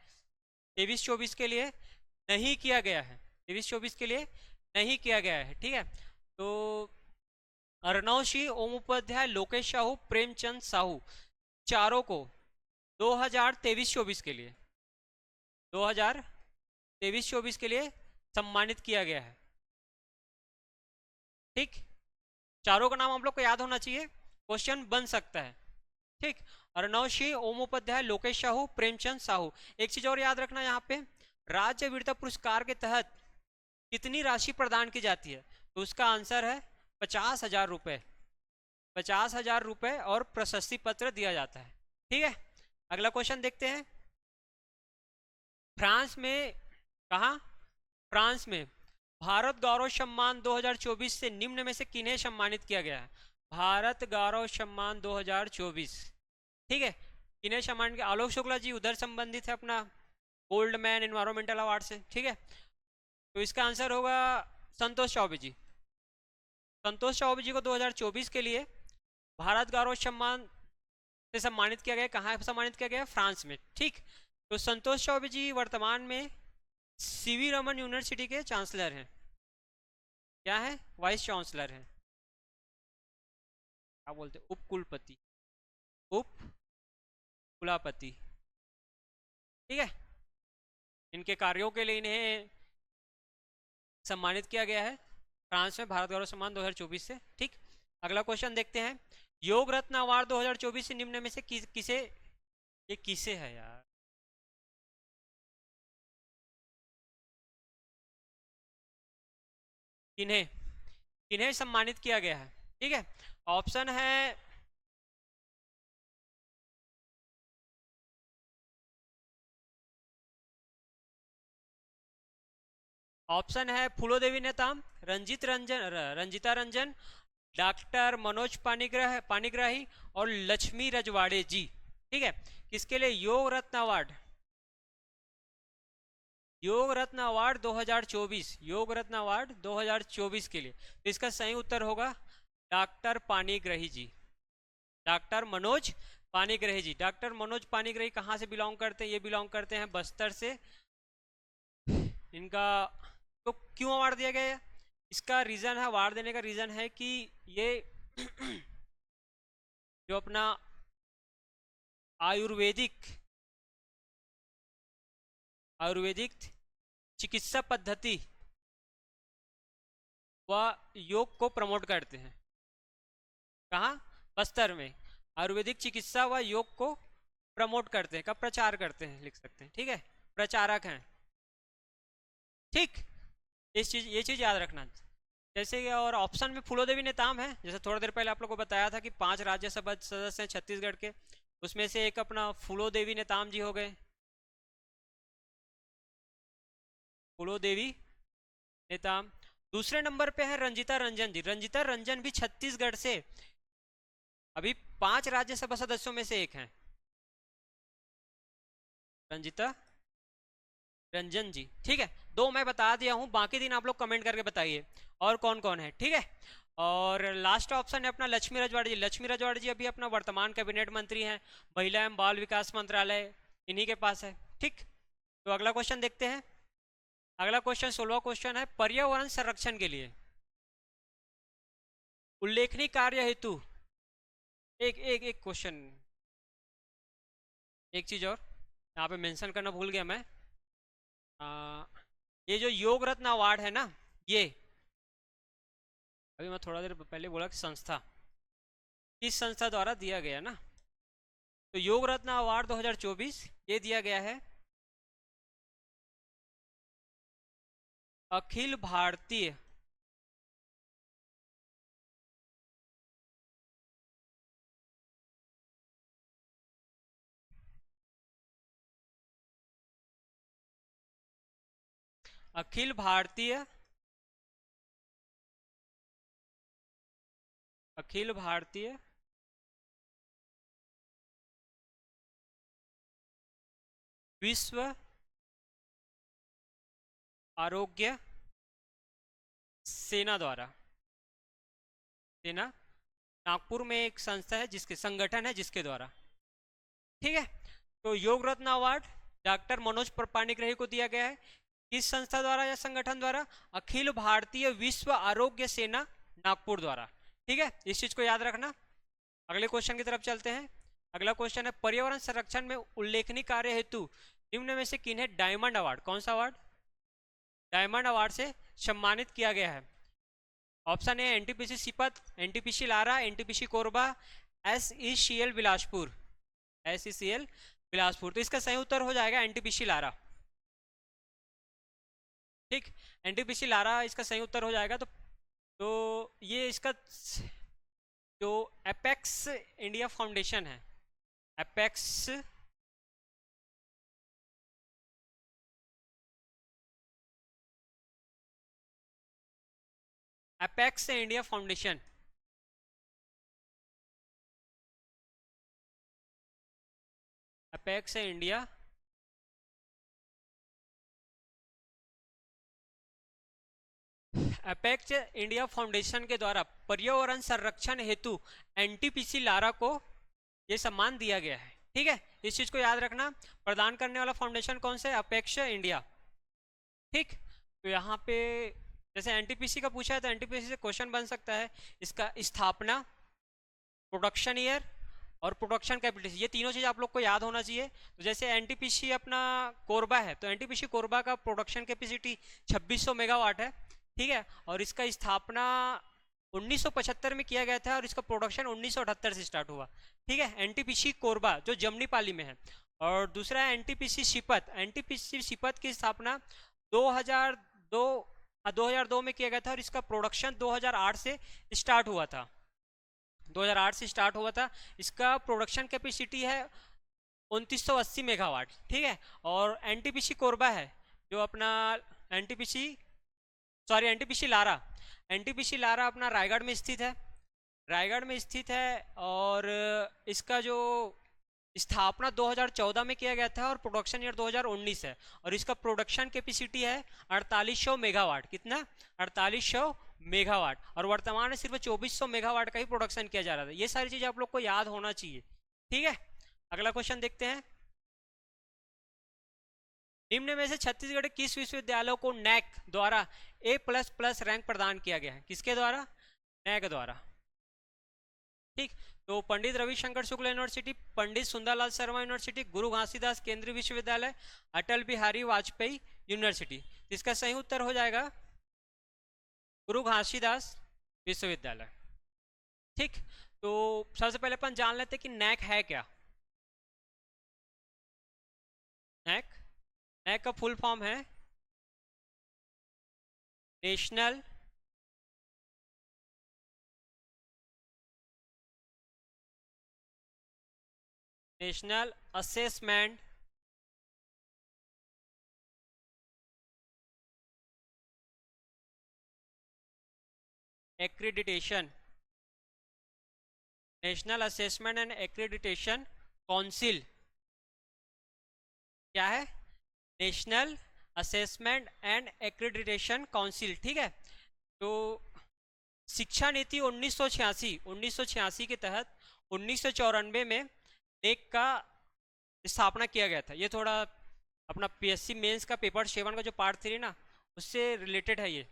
23-24 के लिए नहीं किया गया है, 23-24 के लिए नहीं किया गया है। ठीक है, तो अर्णव सिंह, ओम उपाध्याय, लोकेश साहू, प्रेमचंद साहू, चारों को 2023-24 के लिए 2023-24 के लिए सम्मानित किया गया है। ठीक, चारों का नाम हम लोग को याद होना चाहिए, क्वेश्चन बन सकता है। ठीक, अर्णव सिंह, ओम उपाध्याय, लोकेश साहू, प्रेमचंद साहू। एक चीज और याद रखना, यहाँ पे राज्य वीरता पुरस्कार के तहत कितनी राशि प्रदान की जाती है, तो उसका आंसर है 50,000 रुपए। 50,000 रुपए और प्रशस्ति पत्र दिया जाता है। ठीक है, अगला क्वेश्चन देखते हैं। फ्रांस में, कहा, फ्रांस में भारत गौरव सम्मान 2024 से निम्न में से किन्हें सम्मानित किया गया है? भारत गौरव सम्मान 2024, ठीक है, किन्हें सम्मानित किया? आलोक शुक्ला जी उधर संबंधित है अपना गोल्ड मैन एनवायरमेंटल अवार्ड से। ठीक है, तो इसका आंसर होगा संतोष चौबे जी। संतोष चौबे जी को 2024 के लिए भारत गौरव सम्मान से सम्मानित किया गया। कहाँ सम्मानित किया गया? फ्रांस में। ठीक, तो संतोष चौबे जी वर्तमान में सीवी रमन यूनिवर्सिटी के चांसलर हैं। क्या है? वाइस चांसलर हैं, क्या बोलते हैं, उप कुलपति, उप कुलापति। ठीक है, इनके कार्यों के लिए इन्हें सम्मानित किया गया है फ्रांस में भारत गौरव सम्मान 2024 से। ठीक, अगला क्वेश्चन देखते हैं। योग रत्न अवार्ड 2024 से निम्न में से किसे, ये किसे है यार, किन्हें किन्हें सम्मानित किया गया है? ठीक है, ऑप्शन है, ऑप्शन है फूलोदेवी नेताम, रंजिता रंजन, डॉक्टर मनोज पाणिग्राही और लक्ष्मी रजवाड़े जी। ठीक है, किसके लिए योग रत्न अवार्ड? योग रत्न अवार्ड 2024, योग रत्न अवार्ड 2024 के लिए, तो इसका सही उत्तर होगा डॉक्टर पाणिग्राही जी, डॉक्टर मनोज पाणिग्राही जी। डॉक्टर मनोज पाणिग्राही कहाँ से बिलोंग करते हैं? ये बिलोंग करते हैं बस्तर से। इनका तो क्यों अवार्ड दिया गया है? इसका रीजन है, अवार्ड देने का रीजन है कि ये जो अपना आयुर्वेदिक आयुर्वेदिक चिकित्सा पद्धति व योग को प्रमोट करते हैं। कहाँ? बस्तर में आयुर्वेदिक चिकित्सा व योग को प्रमोट करते हैं, का प्रचार करते हैं, लिख सकते हैं। ठीक है, प्रचारक हैं। ठीक, ये चीज याद रखना। जैसे कि और ऑप्शन में फूलोदेवी नेताम है, जैसे थोड़ा देर पहले आप लोगों को बताया था कि 5 राज्यसभा सदस्य हैं छत्तीसगढ़ के, उसमें से एक अपना फूलोदेवी नेताम जी हो गए। फूलोदेवी नेताम। दूसरे नंबर पे है रंजिता रंजन जी। रंजिता रंजन भी छत्तीसगढ़ से अभी 5 राज्यसभा सदस्यों में से एक हैं, रंजिता रंजन जी। ठीक है, 2 मैं बता दिया हूं, बाकी दिन आप लोग कमेंट करके बताइए और कौन कौन है। ठीक है, और लास्ट ऑप्शन है अपना लक्ष्मी रजवाड़ी जी। लक्ष्मी रजवाड़ी जी अभी अपना वर्तमान कैबिनेट मंत्री हैं, महिला एवं बाल विकास मंत्रालय इन्हीं के पास है। ठीक, तो अगला क्वेश्चन देखते हैं। अगला क्वेश्चन 16वां क्वेश्चन है, पर्यावरण संरक्षण के लिए उल्लेखनीय कार्य हेतु, एक एक एक क्वेश्चन, एक चीज और यहाँ पे मेंशन करना भूल गया मैं। ये जो योग रत्न अवार्ड है ना, ये अभी मैं थोड़ा देर पहले बोला कि संस्था, किस संस्था द्वारा दिया गया ना, तो योग रत्न अवार्ड 2024 ये दिया गया है अखिल भारतीय अखिल भारतीय अखिल भारतीय विश्व आरोग्य सेना द्वारा, सेना नागपुर में एक संस्था है जिसके संगठन है जिसके द्वारा, ठीक है। तो योग रत्न अवार्ड डॉक्टर मनोज पाणिग्राही को दिया गया है, किस संस्था द्वारा या संगठन द्वारा? अखिल भारतीय विश्व आरोग्य सेना नागपुर द्वारा, ठीक है। इस चीज को याद रखना। अगले क्वेश्चन की तरफ चलते हैं। अगला क्वेश्चन है पर्यावरण संरक्षण में उल्लेखनीय कार्य हेतु निम्न में से किन्हें डायमंड अवार्ड, कौन सा अवार्ड? डायमंड अवार्ड से सम्मानित किया गया है? ऑप्शन ए NTPC Sipat, NTPC Lara, NTPC Korba, SECL Bilaspur, SECL Bilaspur. तो इसका सही उत्तर हो जाएगा एनटीपीसी लारा, ठीक। एनटीपीसी लारा इसका सही उत्तर हो जाएगा। तो ये इसका जो एपेक्स इंडिया फाउंडेशन है, apex apex India foundation, apex India apex India foundation के द्वारा पर्यावरण संरक्षण हेतु एनटीपीसी लारा को यह सम्मान दिया गया है, ठीक है। इस चीज को याद रखना। प्रदान करने वाला फाउंडेशन कौन सा है? अपेक्स इंडिया, ठीक। तो यहाँ पे जैसे एनटीपीसी का पूछा है तो एनटीपीसी से क्वेश्चन बन सकता है इसका स्थापना, प्रोडक्शन ईयर और प्रोडक्शन कैपेसिटी, ये तीनों चीज आप लोग को याद होना चाहिए। तो जैसे एनटीपीसी अपना कोरबा है तो एनटीपीसी कोरबा का प्रोडक्शन कैपेसिटी 2600 मेगावाट है, ठीक है। और इसका स्थापना 1975 में किया गया था और इसका प्रोडक्शन 1978 से स्टार्ट हुआ, ठीक है। एनटीपीसी कोरबा जो जमनीपाली में है। और दूसरा है एनटीपीसी शिपत, एनटीपीसी शिपत की स्थापना 2002 में किया गया था और इसका प्रोडक्शन 2008 से स्टार्ट हुआ था, 2008 से स्टार्ट हुआ था। इसका प्रोडक्शन कैपेसिटी है 2980 मेगावाट, ठीक है। और एनटीपीसी कोरबा है जो अपना एनटीपीसी लारा, एनटीपीसी लारा अपना रायगढ़ में स्थित है, रायगढ़ में स्थित है। और इसका जो स्थापना 2014 में किया गया था और प्रोडक्शन ईयर 2019 है। और इसका प्रोडक्शन कैपेसिटी है 4800 मेगावाट, कितना? 4800 मेगावाट। और वर्तमान में सिर्फ 2400 मेगावाट का ही प्रोडक्शन किया जा रहा था। ये सारी चीजें आप लोग को याद होना चाहिए, ठीक है। अगला क्वेश्चन देखते हैं। निम्न में से छत्तीसगढ़ किस विश्वविद्यालय को नैक द्वारा A++ रैंक प्रदान किया गया है? किसके द्वारा? नैक द्वारा, ठीक। तो पंडित रविशंकर शुक्ल यूनिवर्सिटी, पंडित सुंदरलाल शर्मा यूनिवर्सिटी, गुरु घासीदास केंद्रीय विश्वविद्यालय, अटल बिहारी वाजपेयी यूनिवर्सिटी। इसका सही उत्तर हो जाएगा गुरु घासीदास विश्वविद्यालय, ठीक। तो सबसे पहले अपन जान लेते हैं कि नैक है क्या। नैक का फुल फॉर्म है national assessment accreditation, national assessment and accreditation council. क्या है? National assessment and accreditation council, ठीक है। तो शिक्षा नीति 1986 के तहत 1994 में नेक का स्थापना किया गया था। ये थोड़ा अपना पीएससी मेंस का पेपर 7 का जो पार्ट 3 ना उससे रिलेटेड है ये।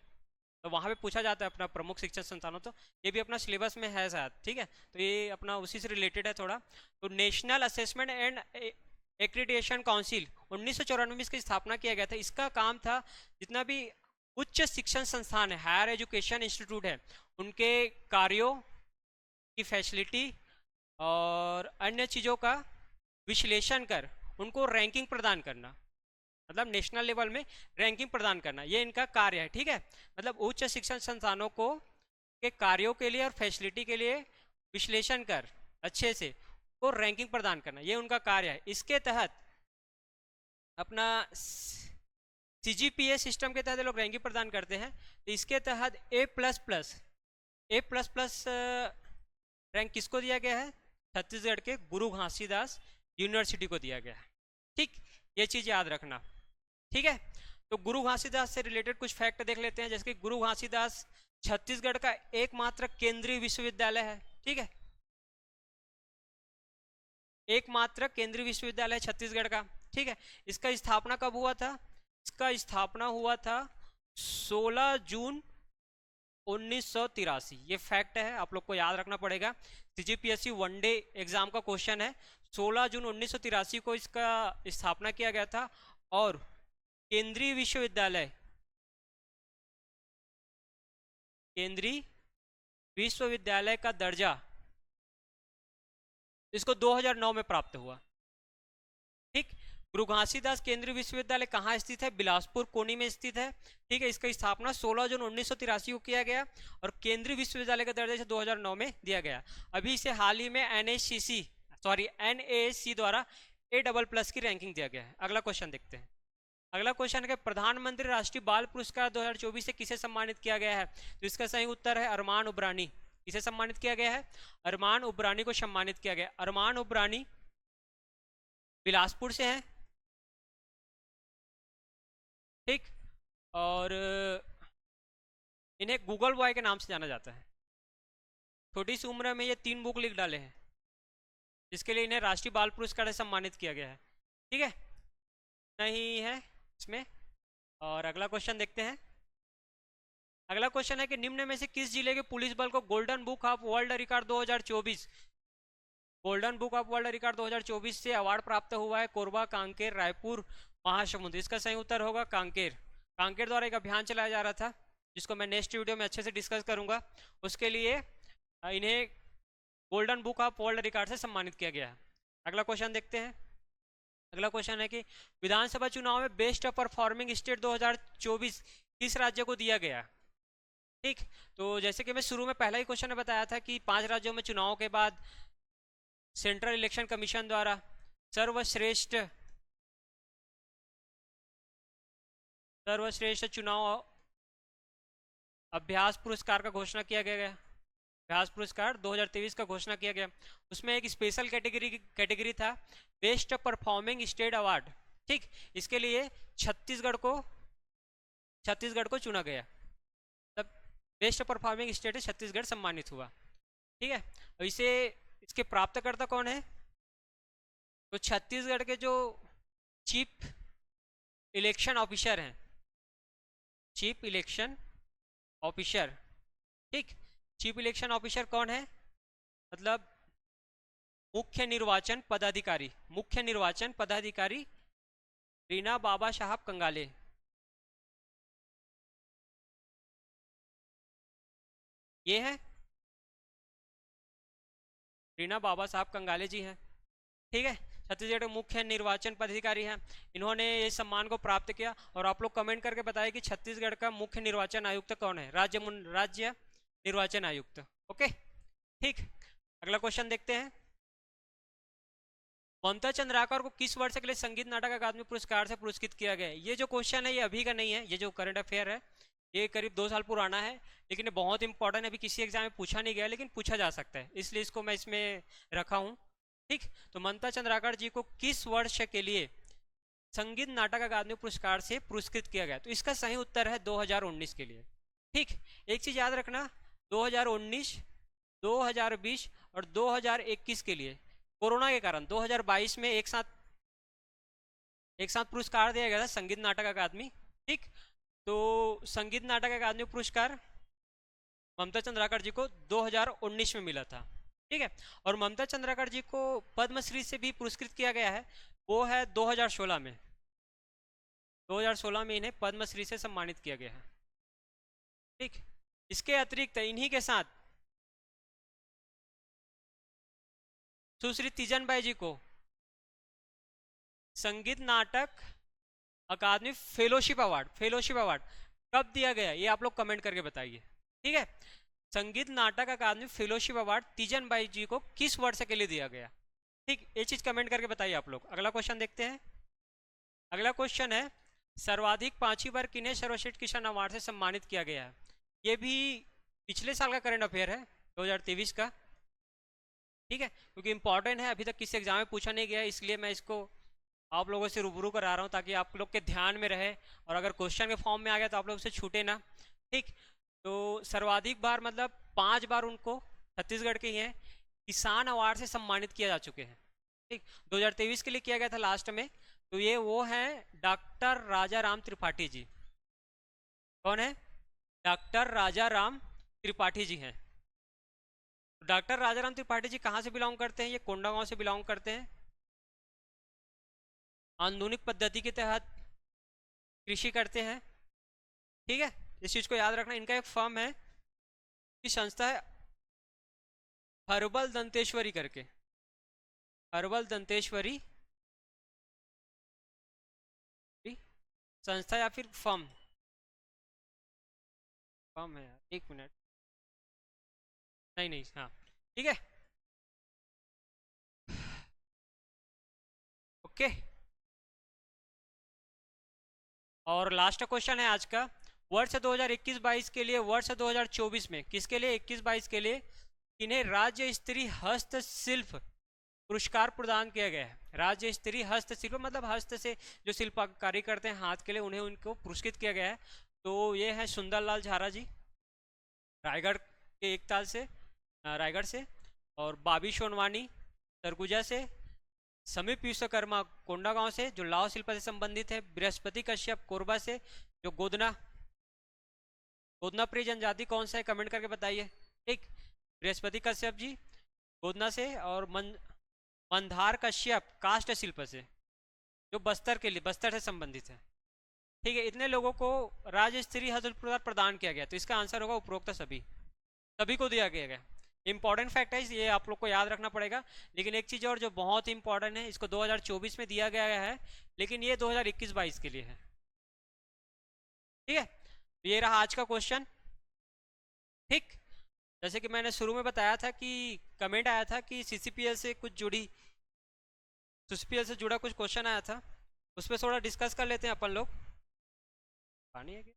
तो वहाँ पे पूछा जाता है अपना प्रमुख शिक्षण संस्थानों, तो ये भी अपना सिलेबस में है शायद, ठीक है। तो ये अपना उसी से रिलेटेड है थोड़ा। तो national assessment and accreditation council 1994 में इसकी स्थापना किया गया था। इसका काम था जितना भी उच्च शिक्षण संस्थान है, हायर एजुकेशन इंस्टीट्यूट है, उनके कार्यों की फैसिलिटी और अन्य चीज़ों का विश्लेषण कर उनको रैंकिंग प्रदान करना, मतलब नेशनल लेवल में रैंकिंग प्रदान करना, ये इनका कार्य है, ठीक है। मतलब उच्च शिक्षण संस्थानों को के कार्यों के लिए और फैसिलिटी के लिए विश्लेषण कर अच्छे से को रैंकिंग प्रदान करना, ये उनका कार्य है। इसके तहत अपना CGPA सिस्टम के तहत लोग रैंकिंग प्रदान करते हैं। तो इसके तहत A++ रैंक किसको दिया गया है? छत्तीसगढ़ के गुरु घासीदास यूनिवर्सिटी को दिया गया है। ठीक, ये चीज याद रखना। ठीक है, तो गुरु घासीदास से रिलेटेड कुछ फैक्ट देख लेते हैं। जैसे कि गुरु घासीदास छत्तीसगढ़ का एकमात्र केंद्रीय विश्वविद्यालय है। ठीक है, एकमात्र केंद्रीय विश्वविद्यालय छत्तीसगढ़ का। ठीक है, इसका स्थापना कब हुआ था? इसका स्थापना हुआ था 16 जून 1983। ये फैक्ट है, आप लोग को याद रखना पड़ेगा। सीजीपीएससी वनडे एग्जाम का क्वेश्चन है। 16 जून 1983 को इसका स्थापना किया गया था। और केंद्रीय विश्वविद्यालय, केंद्रीय विश्वविद्यालय का दर्जा इसको 2009 में प्राप्त हुआ। ठीक, गुरु घासीदास केंद्रीय विश्वविद्यालय कहाँ स्थित है? बिलासपुर कोनी में स्थित है। ठीक है, इसका स्थापना 16 जून 1983 को किया गया और केंद्रीय विश्वविद्यालय का दर्जा 2009 में दिया गया। अभी इसे हाल ही में NASC द्वारा A++ की रैंकिंग दिया गया है। अगला क्वेश्चन देखते हैं। अगला क्वेश्चन है, प्रधानमंत्री राष्ट्रीय बाल पुरस्कार 2024 से किसे सम्मानित किया गया है? तो इसका सही उत्तर है अरमान उब्रानी। किसे सम्मानित किया गया है? अरमान उब्रानी को सम्मानित किया गया। अरमान उब्रानी बिलासपुर से है। ठीक, और इन्हें गूगल बॉय के नाम से जाना जाता है। छोटी सी उम्र में ये 3 बुक लिख डाले हैं, जिसके लिए इन्हें राष्ट्रीय बाल पुरस्कार से सम्मानित किया गया है। ठीक है, नहीं है इसमें। और अगला क्वेश्चन देखते हैं। अगला क्वेश्चन है कि निम्न में से किस जिले के पुलिस बल को golden book of world record 2024 golden book of world record 2024 से अवार्ड प्राप्त हुआ है? कोरबा, कांकेर, रायपुर, महासमुंद। इसका सही उत्तर होगा कांकेर। कांकेर द्वारा एक अभियान चलाया जा रहा था, जिसको मैं नेक्स्ट वीडियो में अच्छे से डिस्कस करूंगा। उसके लिए इन्हें golden book of world record से सम्मानित किया गया है। अगला क्वेश्चन देखते हैं। अगला क्वेश्चन है कि विधानसभा चुनाव में बेस्ट परफॉर्मिंग स्टेट 2024 किस राज्य को दिया गया? ठीक, तो जैसे कि मैं शुरू में पहला ही क्वेश्चन में बताया था कि 5 राज्यों में चुनाव के बाद सेंट्रल इलेक्शन कमीशन द्वारा सर्वश्रेष्ठ चुनाव अभ्यास पुरस्कार का घोषणा किया गया। अभ्यास पुरस्कार 2023 का घोषणा किया गया। उसमें एक स्पेशल कैटेगरी था, बेस्ट परफॉर्मिंग स्टेट अवार्ड। ठीक, इसके लिए छत्तीसगढ़ को चुना गया। तब बेस्ट परफॉर्मिंग स्टेट छत्तीसगढ़ सम्मानित हुआ। ठीक है, और इसके प्राप्तकर्ता कौन है? तो छत्तीसगढ़ के जो चीफ इलेक्शन ऑफिसर हैं, चीफ इलेक्शन ऑफिसर। ठीक, चीफ इलेक्शन ऑफिसर कौन है? मतलब मुख्य निर्वाचन पदाधिकारी रीना बाबा साहब कंगाले। ये है रीना बाबा साहब कंगाले जी हैं। ठीक है, छत्तीसगढ़ के मुख्य निर्वाचन पदाधिकारी हैं। इन्होंने ये सम्मान को प्राप्त किया। और आप लोग कमेंट करके बताइए कि छत्तीसगढ़ का मुख्य निर्वाचन आयुक्त कौन है? राज्य निर्वाचन आयुक्त। ओके, ठीक। अगला क्वेश्चन देखते हैं। ममता चंद्राकर को किस वर्ष के लिए संगीत नाटक अकादमी पुरस्कार से पुरस्कृत किया गया है? ये जो क्वेश्चन है ये अभी का नहीं है, ये जो करंट अफेयर है ये करीब 2 साल पुराना है, लेकिन ये बहुत इंपॉर्टेंट है। अभी किसी एग्जाम में पूछा नहीं गया, लेकिन पूछा जा सकता है, इसलिए इसको मैं इसमें रखा हूँ। ठीक, तो ममता चंद्राकर जी को किस वर्ष के लिए संगीत नाटक अकादमी पुरस्कार से पुरस्कृत किया गया? तो इसका सही उत्तर है 2019 के लिए। ठीक, एक चीज याद रखना, 2019, 2020 और 2021 के लिए कोरोना के कारण 2022 में एक साथ पुरस्कार दिया गया था संगीत नाटक अकादमी। ठीक, तो संगीत नाटक अकादमी पुरस्कार ममता चंद्राकर जी को 2019 में मिला था। ठीक है, और ममता चंद्राकर जी को पद्मश्री से भी पुरस्कृत किया गया है, वो है 2016 में। 2016 में इन्हें पद्मश्री से सम्मानित किया गया है। ठीक, इसके अतिरिक्त इन्हीं के साथ सुश्री तीजन बाई जी को संगीत नाटक अकादमी फेलोशिप अवार्ड कब दिया गया? ये आप लोग कमेंट करके बताइए। ठीक है, संगीत नाटक अकादमी फेलोशिप अवार्ड तीजन बाई जी को किस वर्ष के लिए दिया गया? ठीक, ये चीज कमेंट करके बताइए आप लोग। अगला क्वेश्चन देखते हैं। अगला क्वेश्चन है, सर्वाधिक 5वीं बार किन्हें सर्वश्रेष्ठ किसान अवार्ड से सम्मानित किया गया है? ये भी पिछले साल का करंट अफेयर है, 2023 का। ठीक है, क्योंकि इंपॉर्टेंट है, अभी तक किसी एग्जाम में पूछा नहीं गया है, इसलिए मैं इसको आप लोगों से रूबरू करा रहा हूँ ताकि आप लोग के ध्यान में रहे, और अगर क्वेश्चन के फॉर्म में आ गया तो आप लोग से छूटे ना। ठीक, तो सर्वाधिक बार मतलब 5 बार उनको, छत्तीसगढ़ के ही हैं, किसान अवार्ड से सम्मानित किया जा चुके हैं। ठीक, 2023 के लिए किया गया था लास्ट में। तो ये वो हैं डॉक्टर राजा राम त्रिपाठी जी। कौन है? डॉक्टर राजा राम त्रिपाठी जी हैं। डॉक्टर राजा राम त्रिपाठी जी कहाँ से बिलोंग करते हैं? ये कोंडागांव से बिलोंग करते हैं। आधुनिक पद्धति के तहत कृषि करते हैं। ठीक है, इस चीज को याद रखना। इनका एक फर्म है, की संस्था है हर्बल दंतेश्वरी करके, हर्बल दंतेश्वरी संस्था या फिर फर्म, फर्म है यार, एक मिनट, नहीं नहीं, हाँ ठीक है, ओके। और लास्ट क्वेश्चन है आज का, वर्ष 2021-22 के लिए, वर्ष 2024 में किसके लिए, 21-22 के लिए इन्हें राज्य स्तरीय हस्तशिल्प पुरस्कार प्रदान किया गया है। राज्य स्तरीय हस्तशिल्प मतलब हस्त से जो शिल्पकारी करते हैं हाथ के लिए, उन्हें उनको पुरस्कृत किया गया है। तो ये है सुंदरलाल झारा जी, रायगढ़ के एकताल से, रायगढ़ से, और बाबी सोनवानी सरगुजा से, समीप विश्वकर्मा कोंडागांव से जो लाव शिल्प से संबंधित है, बृहस्पति कश्यप कोरबा से जो गोदना, गोदना प्रिय जनजाति कौन सा है कमेंट करके बताइए। ठीक, बृहस्पति कश्यप जी गोदना से, और मंदार कश्यप काष्ठ शिल्प से जो बस्तर के लिए, बस्तर से संबंधित है। ठीक है, इतने लोगों को राज्य स्तरीय हस्त पुरस्कार प्रदान किया गया। तो इसका आंसर होगा उपरोक्त सभी, सभी को दिया गया। इंपॉर्टेंट फैक्ट है, ये आप लोग को याद रखना पड़ेगा। लेकिन एक चीज और जो बहुत इंपॉर्टेंट है, इसको 2024 में दिया गया है, लेकिन ये 2021-22 के लिए है। ठीक है, ये रहा आज का क्वेश्चन। ठीक, जैसे कि मैंने शुरू में बताया था कि कमेंट आया था कि सीसीपीएल से कुछ जुड़ी, सीसीपीएल से जुड़ा कुछ क्वेश्चन आया था, उस पर थोड़ा डिस्कस कर लेते हैं अपन लोग। पानी है क्या?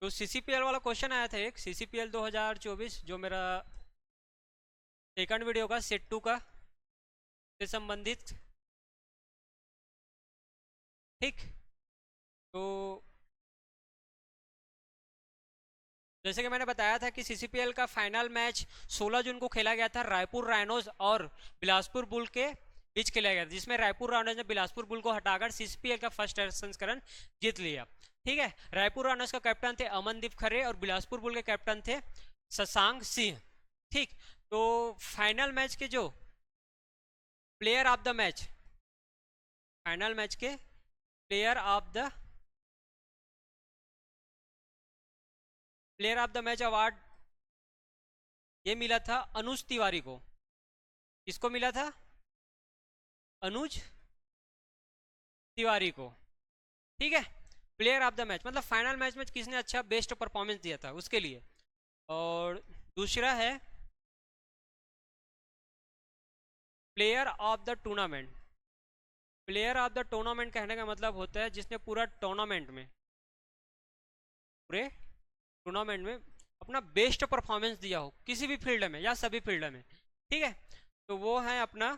तो सीसीपीएल वाला क्वेश्चन आया था एक, सीसीपीएल 2024 जो मेरा सेकंड वीडियो का सेट 2 का से संबंधित। ठीक, तो जैसे कि मैंने बताया था कि सीसीपीएल का फाइनल मैच 16 जून को खेला गया था, रायपुर राइनोज और बिलासपुर बुल के बीच खेला गया था, जिसमें रायपुर राइनोज ने बिलासपुर बुल को हटाकर सीसीपीएल का फर्स्ट संस्करण जीत लिया। ठीक है, रायपुर राइनोज का कैप्टन थे अमनदीप खरे और बिलासपुर बुल के कैप्टन थे शशांक सिंह। ठीक, तो फाइनल मैच के जो player of the match, final match के player of the match award ये मिला था अनुज तिवारी को। किसको मिला था? अनुज तिवारी को। ठीक है, प्लेयर ऑफ द मैच मतलब फाइनल मैच में किसने अच्छा बेस्ट परफॉर्मेंस दिया था उसके लिए। और दूसरा है player of the tournament. Player of the tournament कहने का मतलब होता है जिसने पूरे टूर्नामेंट में अपना बेस्ट परफॉर्मेंस दिया हो किसी भी फील्ड में या सभी फील्ड में। ठीक है, तो वो है अपना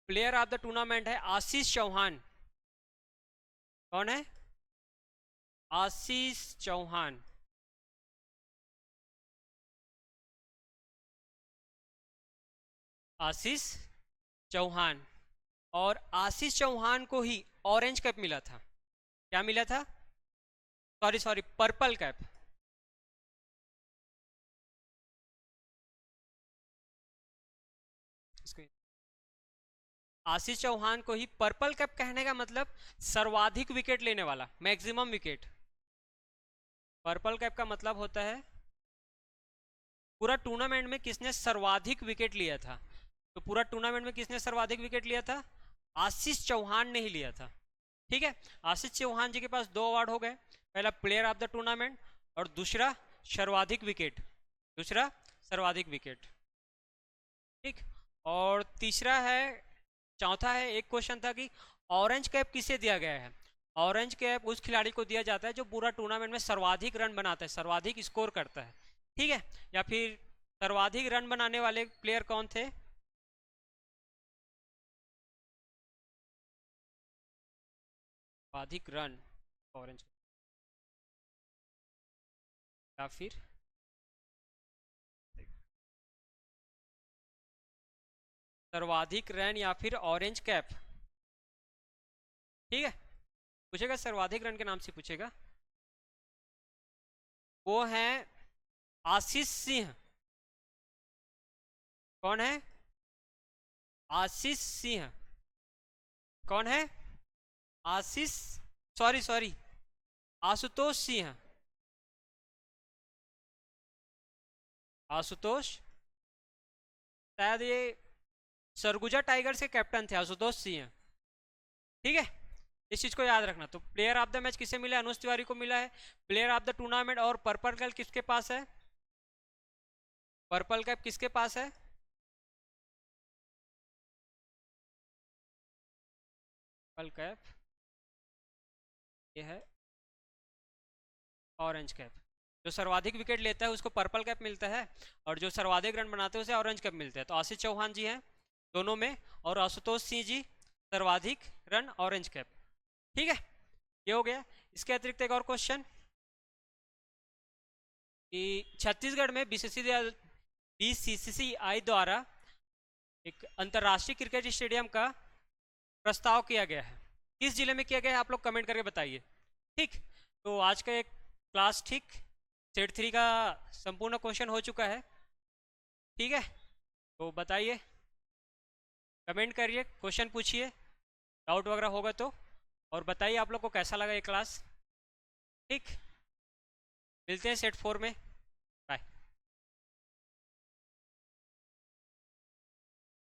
प्लेयर ऑफ द टूर्नामेंट है आशीष चौहान। कौन है? आशीष चौहान। आशीष चौहान। और आशीष चौहान को ही ऑरेंज कैप मिला था। क्या मिला था? Sorry purple cap. Ashish Chauhan को ही पर्पल कैप कहने का मतलब सर्वाधिक विकेट लेने वाला, मैक्सिमम विकेट। पर्पल कैप का मतलब होता है पूरा टूर्नामेंट में किसने सर्वाधिक विकेट लिया था। तो पूरा टूर्नामेंट में किसने सर्वाधिक विकेट लिया था? आशीष चौहान ने ही लिया था। ठीक है, आशीष चौहान जी के पास 2 अवार्ड हो गए, पहला प्लेयर ऑफ द टूर्नामेंट और दूसरा सर्वाधिक विकेट। दूसरा सर्वाधिक विकेट। ठीक, और तीसरा है, चौथा है, एक क्वेश्चन था कि ऑरेंज कैप किसे दिया गया है। ऑरेंज कैप उस खिलाड़ी को दिया जाता है जो पूरा टूर्नामेंट में सर्वाधिक रन बनाता है, सर्वाधिक स्कोर करता है। ठीक है, या फिर सर्वाधिक रन बनाने वाले प्लेयर कौन थे? सर्वाधिक रन ऑरेंज, या फिर सर्वाधिक रन या फिर ऑरेंज कैप। ठीक है, पूछेगा सर्वाधिक रन के नाम से पूछेगा। वो है आशीष सिंह। कौन है? आशीष सिंह। कौन है? आशीष, सॉरी सॉरी, आशुतोष सिंह। आशुतोष, शायद ये सरगुजा टाइगर्स के कैप्टन थे आशुतोष सिंह। ठीक है, इस चीज को याद रखना। तो प्लेयर ऑफ द मैच किसे मिला है? अनुज तिवारी को मिला है। प्लेयर ऑफ द टूर्नामेंट और पर्पल कैप किसके पास है? पर्पल कैप किसके पास है? पर्पल कैप ये है ऑरेंज कैप। जो सर्वाधिक विकेट लेता है उसको पर्पल कैप मिलता है, और जो सर्वाधिक रन बनाते हैं उसे ऑरेंज कैप मिलता है। तो आशीष चौहान जी हैं दोनों में, और आशुतोष सिंह जी सर्वाधिक रन ऑरेंज कैप। ठीक है, ये हो गया। इसके अतिरिक्त एक और क्वेश्चन कि छत्तीसगढ़ में बीसीसीआई द्वारा एक अंतर्राष्ट्रीय क्रिकेट स्टेडियम का प्रस्ताव किया गया है। किस जिले में किया गया है? आप लोग कमेंट करके बताइए। ठीक, तो आज का एक क्लास, ठीक, सेट 3 का संपूर्ण क्वेश्चन हो चुका है। ठीक है, तो बताइए, कमेंट करिए, क्वेश्चन पूछिए, डाउट वगैरह होगा तो, और बताइए आप लोग को कैसा लगा ये क्लास। ठीक, मिलते हैं सेट 4 में।